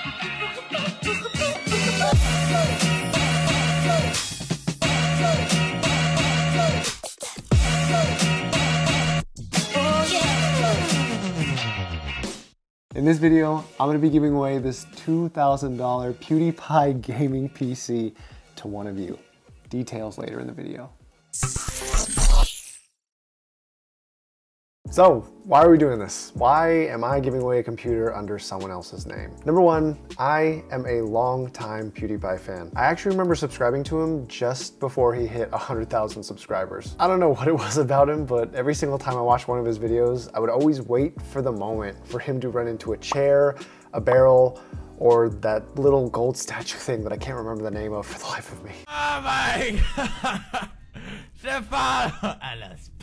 In this video, I'm going to be giving away this $2,000 PewDiePie Gaming PC to one of you. Details later in the video. So, why are we doing this? Why am I giving away a computer under someone else's name? Number one, I am a long-time PewDiePie fan. I actually remember subscribing to him just before he hit 100,000 subscribers. I don't know what it was about him, but every single time I watched one of his videos, I would always wait for the moment for him to run into a chair, a barrel, or that little gold statue thing that I can't remember the name of for the life of me. Oh my God.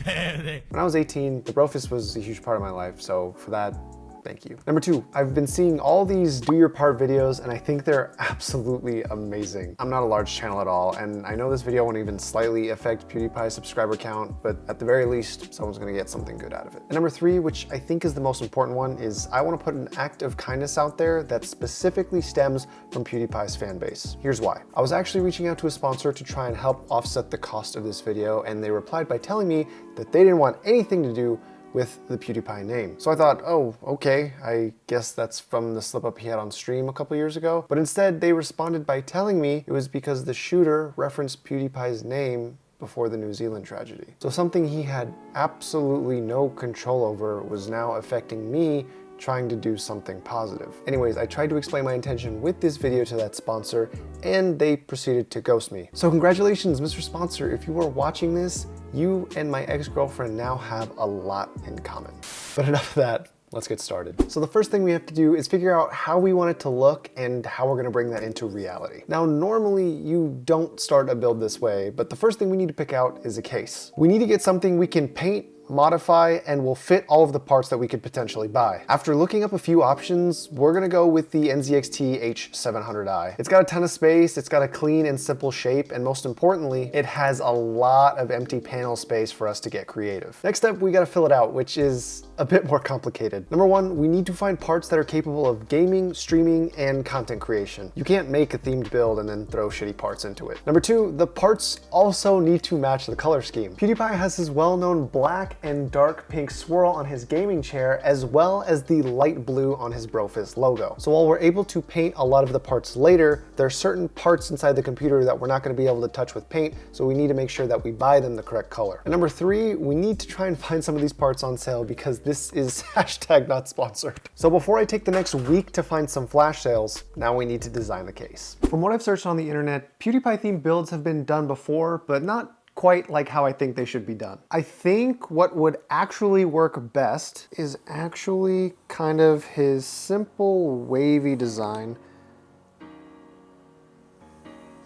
When I was 18, the Brofist was a huge part of my life, so for that, thank you. Number two, I've been seeing all these do your part videos and I think they're absolutely amazing. I'm not a large channel at all, and I know this video won't even slightly affect PewDiePie's subscriber count, but at the very least, someone's gonna get something good out of it. And number three, which I think is the most important one, is I wanna put an act of kindness out there that specifically stems from PewDiePie's fan base. Here's why. I was actually reaching out to a sponsor to try and help offset the cost of this video, and they replied by telling me that they didn't want anything to do with the PewDiePie name. So I thought, oh, okay, I guess that's from the slip up he had on stream a couple years ago. But instead they responded by telling me it was because the shooter referenced PewDiePie's name before the New Zealand tragedy. So something he had absolutely no control over was now affecting me trying to do something positive. Anyways, I tried to explain my intention with this video to that sponsor and they proceeded to ghost me. So congratulations, Mr. Sponsor. If you are watching this, you and my ex-girlfriend now have a lot in common. But enough of that, let's get started. So the first thing we have to do is figure out how we want it to look and how we're gonna bring that into reality. Now, normally you don't start a build this way, but the first thing we need to pick out is a case. We need to get something we can paint, modify, and will fit all of the parts that we could potentially buy. After looking up a few options, we're gonna go with the NZXT H700i. It's got a ton of space, it's got a clean and simple shape, and most importantly, it has a lot of empty panel space for us to get creative. Next up, we gotta fill it out, which is a bit more complicated. Number one, we need to find parts that are capable of gaming, streaming, and content creation. You can't make a themed build and then throw shitty parts into it. Number two, the parts also need to match the color scheme. PewDiePie has his well-known black and dark pink swirl on his gaming chair, as well as the light blue on his Brofist logo. So while we're able to paint a lot of the parts later, there are certain parts inside the computer that we're not gonna be able to touch with paint, so we need to make sure that we buy them the correct color. And number three, we need to try and find some of these parts on sale because this is hashtag not sponsored. So before I take the next week to find some flash sales, now we need to design the case. From what I've searched on the internet, PewDiePie themed builds have been done before, but not quite like how I think they should be done. I think what would actually work best is actually kind of his simple wavy design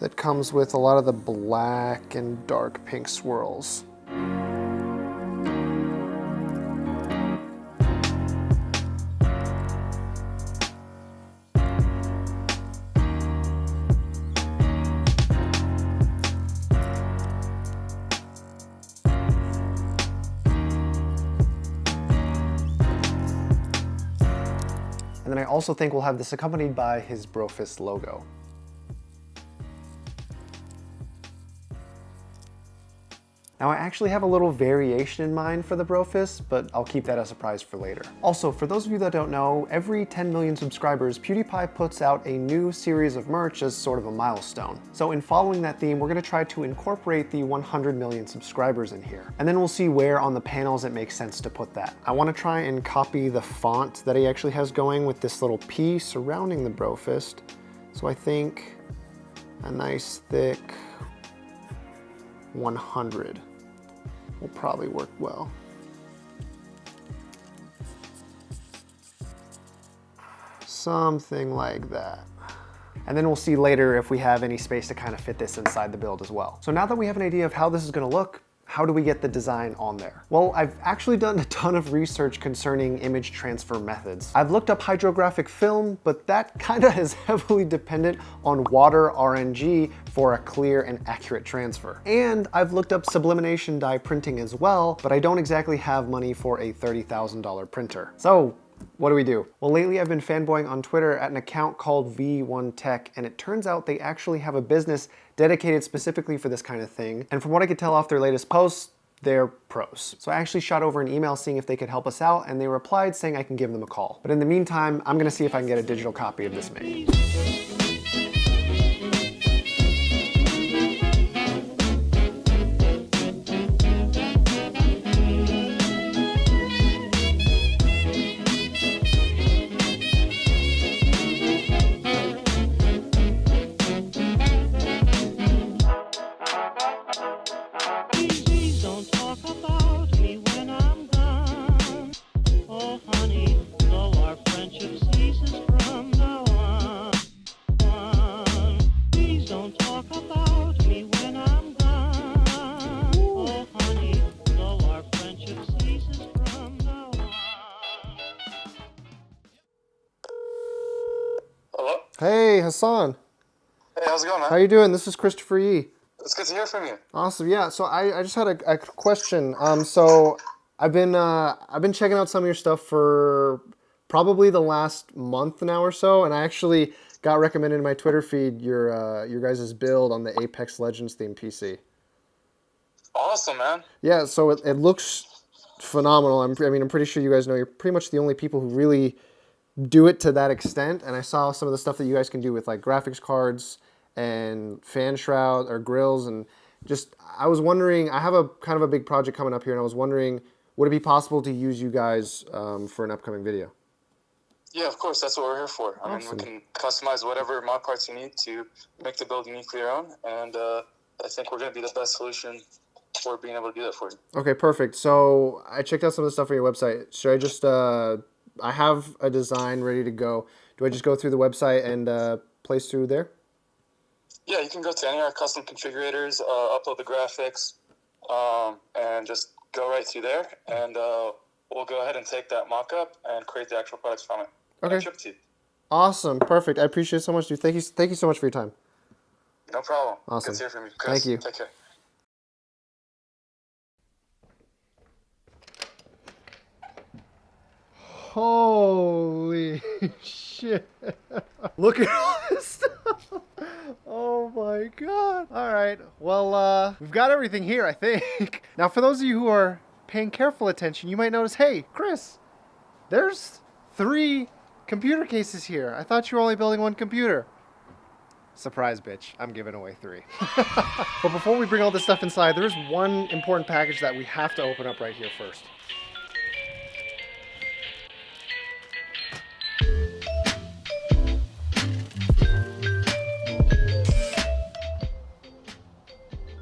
that comes with a lot of the black and dark pink swirls. And then I also think we'll have this accompanied by his Brofist logo. Now I actually have a little variation in mind for the Brofist, but I'll keep that a surprise for later. Also, for those of you that don't know, every 10 million subscribers, PewDiePie puts out a new series of merch as sort of a milestone. So in following that theme, we're gonna try to incorporate the 100 million subscribers in here. And then we'll see where on the panels it makes sense to put that. I wanna try and copy the font that he actually has going with this little P surrounding the Brofist. So I think a nice thick 100 will probably work well. Something like that. And then we'll see later if we have any space to kind of fit this inside the build as well. So now that we have an idea of how this is gonna look, how do we get the design on there? Well, I've actually done a ton of research concerning image transfer methods. I've looked up hydrographic film, but that kinda is heavily dependent on water RNG for a clear and accurate transfer. And I've looked up sublimation dye printing as well, but I don't exactly have money for a $30,000 printer. So what do we do? Well, lately I've been fanboying on Twitter at an account called V1Tech, and it turns out they actually have a business dedicated specifically for this kind of thing. And from what I could tell off their latest posts, they're pros. So I actually shot over an email seeing if they could help us out, and they replied saying I can give them a call. But in the meantime, I'm gonna see if I can get a digital copy of this made. Hello? Hey, Hassan. Hey, how's it going, man? How you doing? This is Christopher Yee. It's good to hear from you. Awesome. Yeah. So I just had a question. So I've been checking out some of your stuff for probably the last month now or so, and I actually got recommended in my Twitter feed your guys' build on the Apex Legends theme PC. Awesome, man. Yeah. So it looks phenomenal. I'm pretty sure you guys know you're pretty much the only people who really do it to that extent. And I saw some of the stuff that you guys can do with like graphics cards and fan shroud or grills, and just I was wondering, I have a kind of a big project coming up here, and I was wondering, would it be possible to use you guys for an upcoming video? Yeah, of course. That's what we're here for. I mean, we can customize whatever mod parts you need to make the build uniquely your own, and I think we're going to be the best solution for being able to do that for you. Okay, perfect. So I checked out some of the stuff on your website. Should I just, I have a design ready to go. Do I just go through the website and place through there? Yeah, you can go to any of our custom configurators, upload the graphics, and just go right through there, and we'll go ahead and take that mock-up and create the actual products from it. Okay. And ship it to you. Awesome. Perfect. I appreciate it so much, dude. Thank you so much for your time. No problem. Awesome. Good to hear from you, Chris. Thank you. Take care. Holy shit. Look at all this stuff. Oh my god. All right. Well, we've got everything here, I think. Now, for those of you who are paying careful attention, you might notice, hey, Chris, there's 3 computer cases here. I thought you were only building 1 computer. Surprise, bitch. I'm giving away 3. But before we bring all this stuff inside, there's one important package that we have to open up right here first.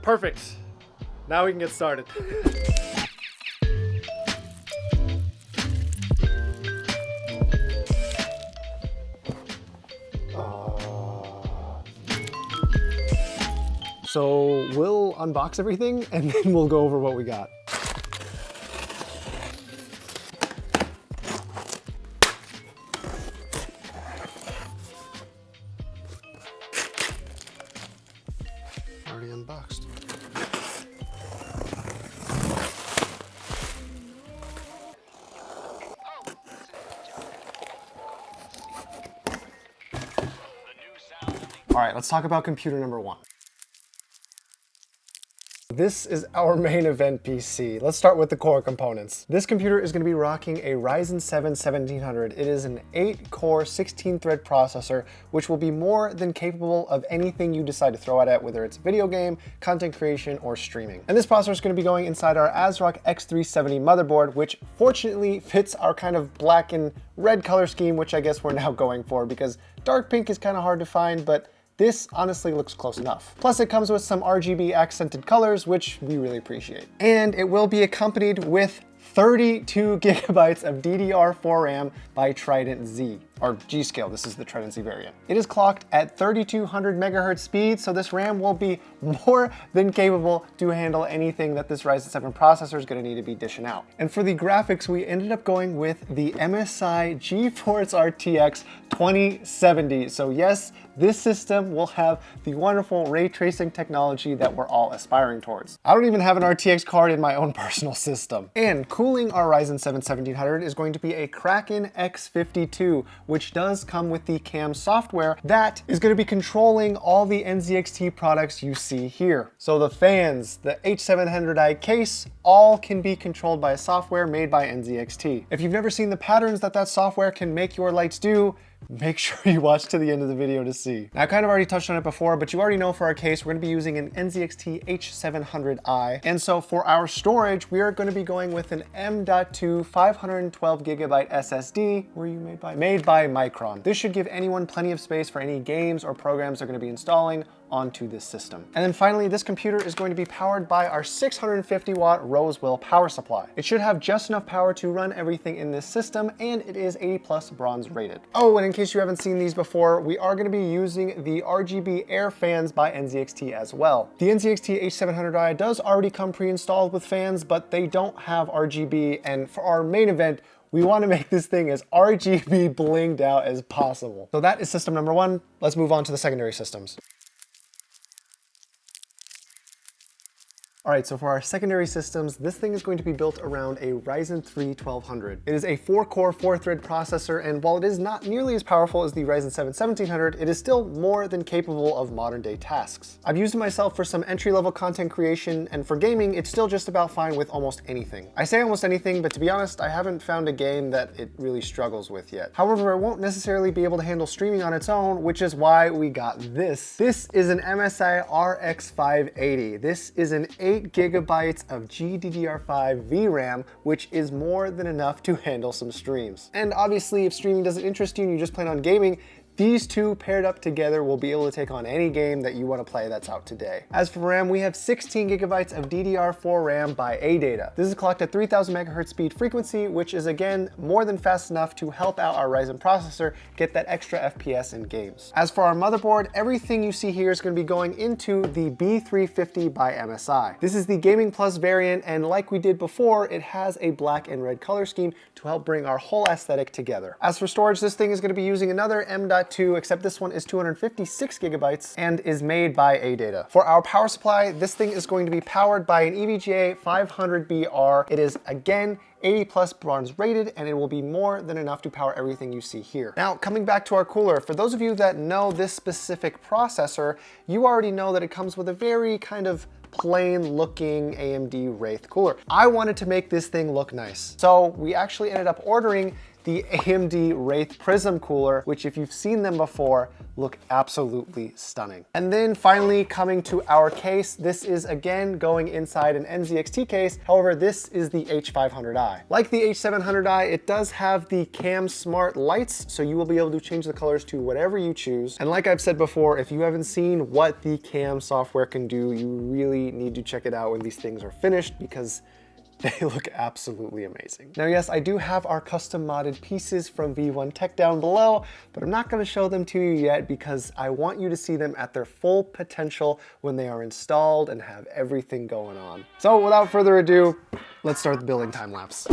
Perfect. Now we can get started. So we'll unbox everything and then we'll go over what we got. Already unboxed. All right, let's talk about computer number 1. This is our main event PC. Let's start with the core components. This computer is going to be rocking a Ryzen 7 1700. It is an 8-core, 16-thread processor, which will be more than capable of anything you decide to throw at it, whether it's video game, content creation, or streaming. And this processor is going to be going inside our ASRock X370 motherboard, which fortunately fits our kind of black and red color scheme, which I guess we're now going for because dark pink is kind of hard to find, but this honestly looks close enough. Plus it comes with some RGB accented colors, which we really appreciate. And it will be accompanied with 32 gigabytes of DDR4 RAM by TridentZ, or G.SKILL. This is the TridentZ variant. It is clocked at 3200 megahertz speed, so this RAM will be more than capable to handle anything that this Ryzen 7 processor is going to need to be dishing out. And for the graphics, we ended up going with the MSI GeForce RTX 2070. So yes, this system will have the wonderful ray tracing technology that we're all aspiring towards. I don't even have an RTX card in my own personal system. And cooling our Ryzen 7 1700 is going to be a Kraken X52, which does come with the CAM software that is going to be controlling all the NZXT products you see here. So the fans, the H700i case, all can be controlled by a software made by NZXT. If you've never seen the patterns that software can make your lights do, make sure you watch to the end of the video to see. Now, I kind of already touched on it before, but you already know for our case, we're going to be using an NZXT H700i. And so for our storage, we are going to be going with an M.2 512GB SSD. Were you made by? Made by Micron. This should give anyone plenty of space for any games or programs they're going to be installing onto this system. And then finally, this computer is going to be powered by our 650-watt Rosewill power supply. It should have just enough power to run everything in this system, and it is 80+ bronze rated. Oh, and in case you haven't seen these before, we are going to be using the RGB air fans by NZXT as well. The NZXT H700i does already come pre-installed with fans, but they don't have RGB, and for our main event, we want to make this thing as RGB blinged out as possible. So that is system number one. Let's move on to the secondary systems. All right, so for our secondary systems, this thing is going to be built around a Ryzen 3 1200. It is a 4-core, 4-thread processor, and while it is not nearly as powerful as the Ryzen 7 1700, it is still more than capable of modern-day tasks. I've used it myself for some entry-level content creation, and for gaming, it's still just about fine with almost anything. I say almost anything, but to be honest, I haven't found a game that it really struggles with yet. However, it won't necessarily be able to handle streaming on its own, which is why we got this. This is an MSI RX 580. This is an 8GB of GDDR5 VRAM, which is more than enough to handle some streams. And obviously, if streaming doesn't interest you and you just plan on gaming, these two paired up together will be able to take on any game that you want to play that's out today. As for RAM, we have 16GB of DDR4 RAM by ADATA. This is clocked at 3000 MHz speed frequency, which is again more than fast enough to help out our Ryzen processor get that extra FPS in games. As for our motherboard, everything you see here is going to be going into the B350 by MSI. This is the Gaming Plus variant, and like we did before, it has a black and red color scheme to help bring our whole aesthetic together. As for storage, this thing is going to be using another M.2, except this one is 256GB and is made by ADATA. For our power supply, this thing is going to be powered by an EVGA 500BR. It is again 80+ bronze rated, and it will be more than enough to power everything you see here. Now, coming back to our cooler, for those of you that know this specific processor, you already know that it comes with a very kind of plain looking AMD Wraith cooler. I wanted to make this thing look nice, so we actually ended up ordering the AMD Wraith Prism cooler, which if you've seen them before, look absolutely stunning. And then finally coming to our case, this is again going inside an NZXT case. However, this is the H500i. Like the H700i, it does have the Cam Smart lights, so you will be able to change the colors to whatever you choose. And like I've said before, if you haven't seen what the Cam software can do, you really need to check it out when these things are finished, because they look absolutely amazing. Now, yes, I do have our custom modded pieces from V1 Tech down below, but I'm not going to show them to you yet because I want you to see them at their full potential when they are installed and have everything going on. So without further ado, let's start the building time lapse.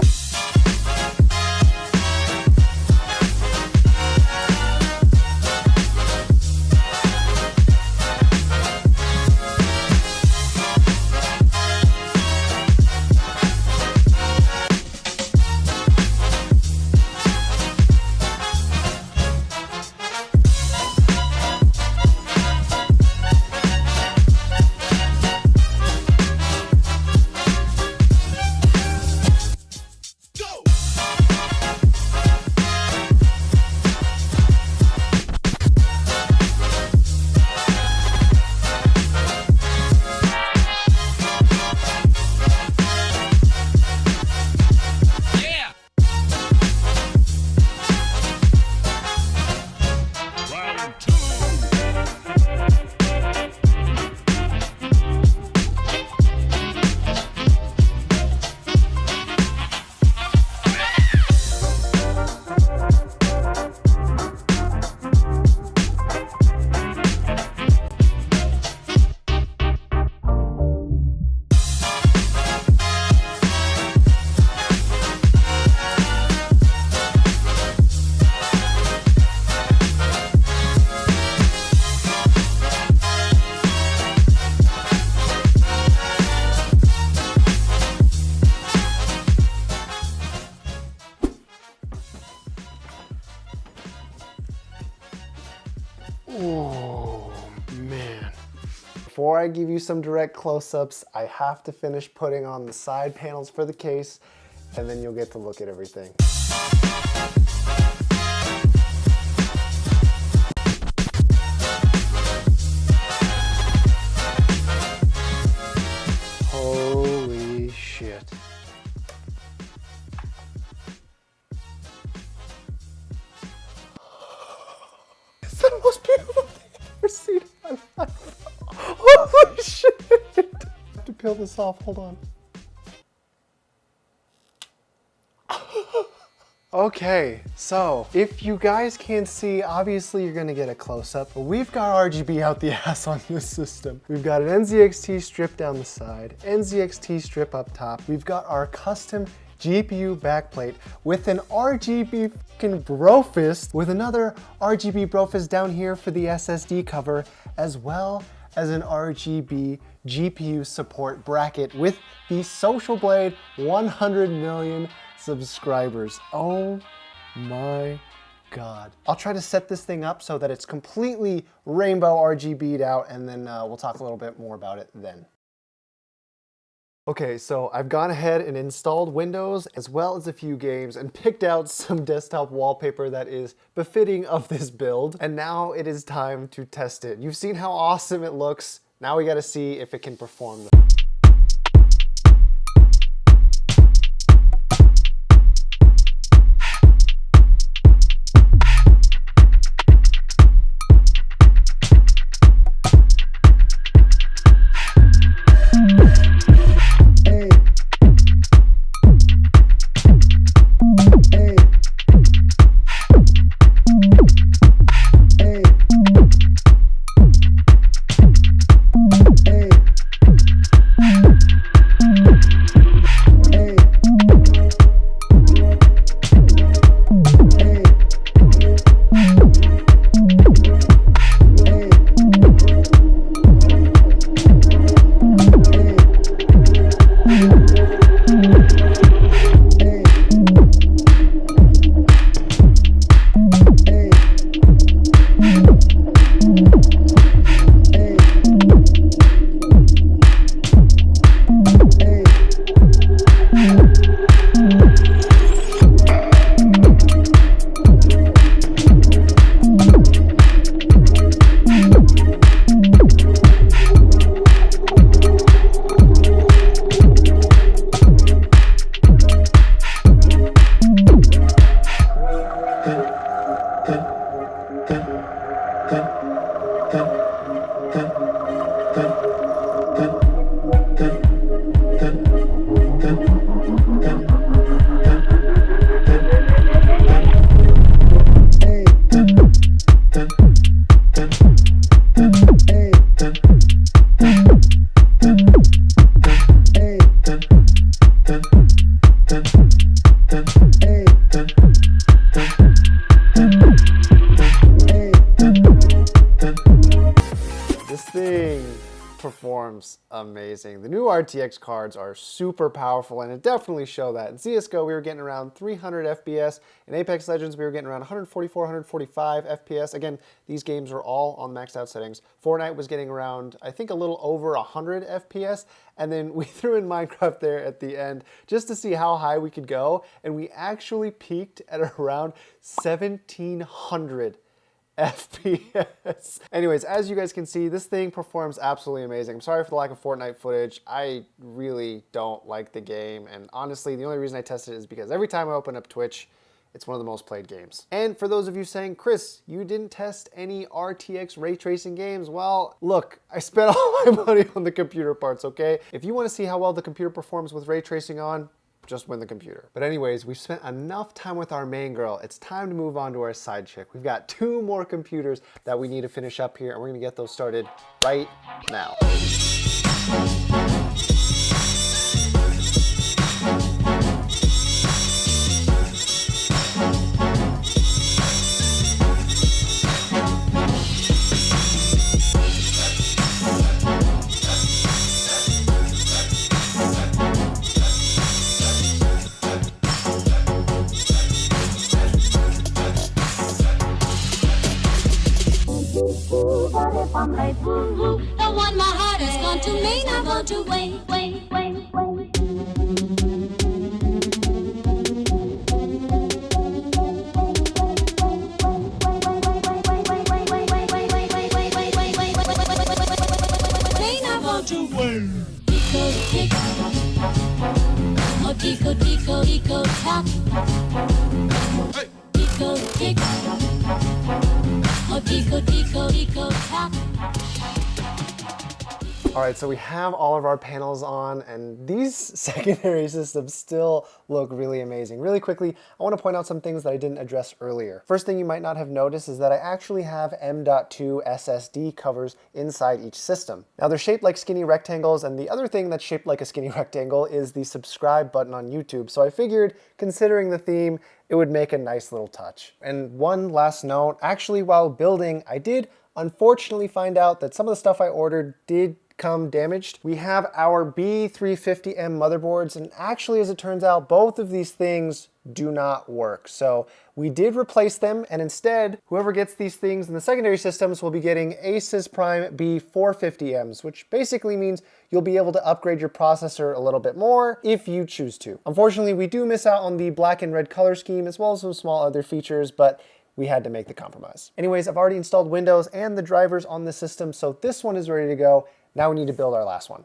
Oh, man. Before I give you some direct close-ups, I have to finish putting on the side panels for the case, and then you'll get to look at everything. Holy shit. It's the most beautiful thing I've ever seen in my life. Holy shit. I have to peel this off, hold on. Okay, so if you guys can't see, obviously you're gonna get a close-up, but we've got RGB out the ass on this system. We've got an NZXT strip down the side, NZXT strip up top. We've got our custom GPU backplate with an RGB fucking brofist, with another RGB brofist down here for the SSD cover, as well as an RGB GPU support bracket with the Social Blade 100 million subscribers. Oh my God. I'll try to set this thing up so that it's completely rainbow RGB'd out, and then we'll talk a little bit more about it then. Okay, so I've gone ahead and installed Windows as well as a few games and picked out some desktop wallpaper that is befitting of this build. And now it is time to test it. You've seen how awesome it looks. Now we gotta see if it can perform. Performs amazing. The new RTX cards are super powerful, and it definitely show that. In CSGO, we were getting around 300 FPS. In Apex Legends, we were getting around 144, 145 FPS. Again, these games are all on maxed out settings. Fortnite was getting around, I think, a little over 100 FPS. And then we threw in Minecraft there at the end just to see how high we could go. And we actually peaked at around 1700 FPS. Anyways, as you guys can see, this thing performs absolutely amazing. I'm sorry for the lack of Fortnite footage. I really don't like the game, and honestly, the only reason I tested it is because every time I open up Twitch, it's one of the most played games. And for those of you saying, Chris, you didn't test any RTX ray tracing games, well, look, I spent all my money on the computer parts, okay? If you want to see how well the computer performs with ray tracing on, just win the computer. But anyways, we've spent enough time with our main girl. It's time to move on to our side chick. We've got 2 more computers that we need to finish up here, and we're gonna get those started right now. ooh, what if I'm late? Ooh, ooh, the one my heart has gone to me, not going to wait, wait, wait, wait. Tico, tico, tico, tock. Tico, tick. Oh, tico, tico, tico, tock. All right, so we have all of our panels on, and these secondary systems still look really amazing. Really quickly, I want to point out some things that I didn't address earlier. First thing you might not have noticed is that I actually have M.2 SSD covers inside each system. Now they're shaped like skinny rectangles, and the other thing that's shaped like a skinny rectangle is the subscribe button on YouTube. So I figured, considering the theme, it would make a nice little touch. And one last note, actually while building, I did unfortunately find out that some of the stuff I ordered did come damaged. We have our B350M motherboards, and actually, as it turns out, both of these things do not work. So we did replace them, and instead, whoever gets these things in the secondary systems will be getting Asus Prime B450Ms, which basically means you'll be able to upgrade your processor a little bit more if you choose to. Unfortunately, we do miss out on the black and red color scheme, as well as some small other features, but we had to make the compromise. Anyways, I've already installed Windows and the drivers on the system, so this one is ready to go. Now we need to build our last one.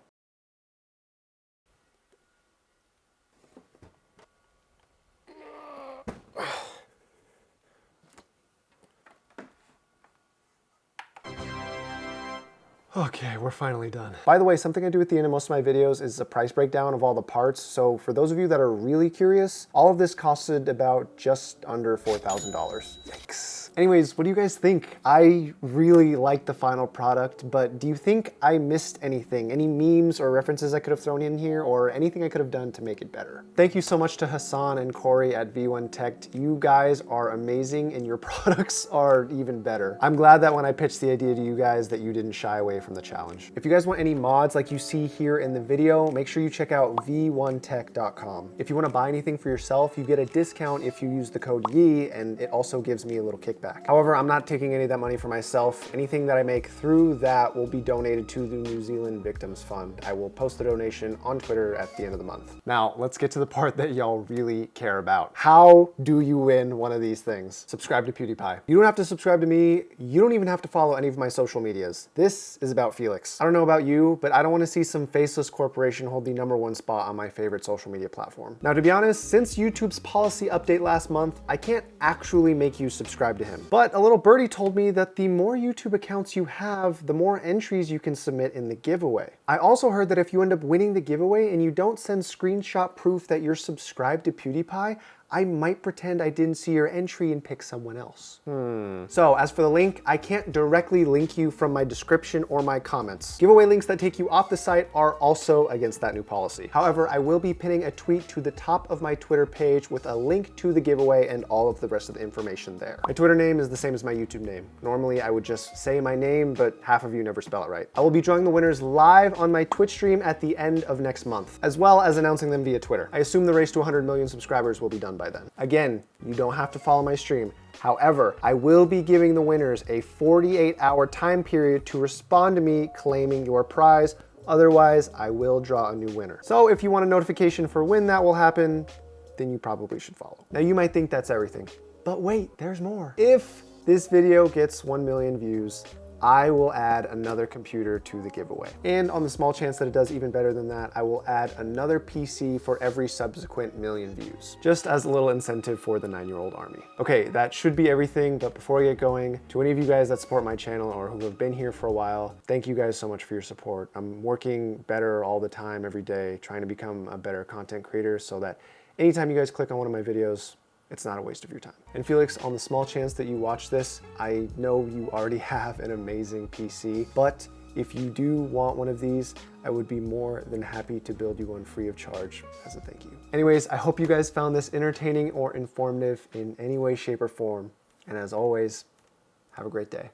Okay, we're finally done. By the way, something I do at the end of most of my videos is a price breakdown of all the parts. So for those of you that are really curious, all of this costed about just under $4,000. Yikes. Anyways, what do you guys think? I really like the final product, but do you think I missed anything? Any memes or references I could have thrown in here, or anything I could have done to make it better? Thank you so much to Hassan and Corey at V1 Tech. You guys are amazing, and your products are even better. I'm glad that when I pitched the idea to you guys that you didn't shy away from the challenge. If you guys want any mods like you see here in the video, make sure you check out v1tech.com. If you want to buy anything for yourself, you get a discount if you use the code YEE, and it also gives me a little kickback. However, I'm not taking any of that money for myself. Anything that I make through that will be donated to the New Zealand Victims Fund. I will post the donation on Twitter at the end of the month. Now, let's get to the part that y'all really care about. How do you win one of these things? Subscribe to PewDiePie. You don't have to subscribe to me. You don't even have to follow any of my social medias. This is about Felix. I don't know about you, but I don't want to see some faceless corporation hold the #1 spot on my favorite social media platform. Now, to be honest, since YouTube's policy update last month, I can't actually make you subscribe to him. But a little birdie told me that the more YouTube accounts you have, the more entries you can submit in the giveaway. I also heard that if you end up winning the giveaway and you don't send screenshot proof that you're subscribed to PewDiePie, I might pretend I didn't see your entry and pick someone else. So as for the link, I can't directly link you from my description or my comments. Giveaway links that take you off the site are also against that new policy. However, I will be pinning a tweet to the top of my Twitter page with a link to the giveaway and all of the rest of the information there. My Twitter name is the same as my YouTube name. Normally I would just say my name, but half of you never spell it right. I will be drawing the winners live on my Twitch stream at the end of next month, as well as announcing them via Twitter. I assume the race to 100 million subscribers will be done by then. Again, you don't have to follow my stream. However, I will be giving the winners a 48-hour time period to respond to me claiming your prize. Otherwise, I will draw a new winner. So if you want a notification for when that will happen, then you probably should follow. Now you might think that's everything, but wait, there's more. If this video gets 1 million views, I will add another computer to the giveaway. And on the small chance that it does even better than that, I will add another PC for every subsequent million views, just as a little incentive for the 9-year-old army. Okay, that should be everything, but before I get going, to any of you guys that support my channel or who have been here for a while, thank you guys so much for your support. I'm working better all the time, every day, trying to become a better content creator so that anytime you guys click on one of my videos, it's not a waste of your time. And Felix, on the small chance that you watch this, I know you already have an amazing PC, but if you do want one of these, I would be more than happy to build you one free of charge as a thank you. Anyways, I hope you guys found this entertaining or informative in any way, shape, or form. And as always, have a great day.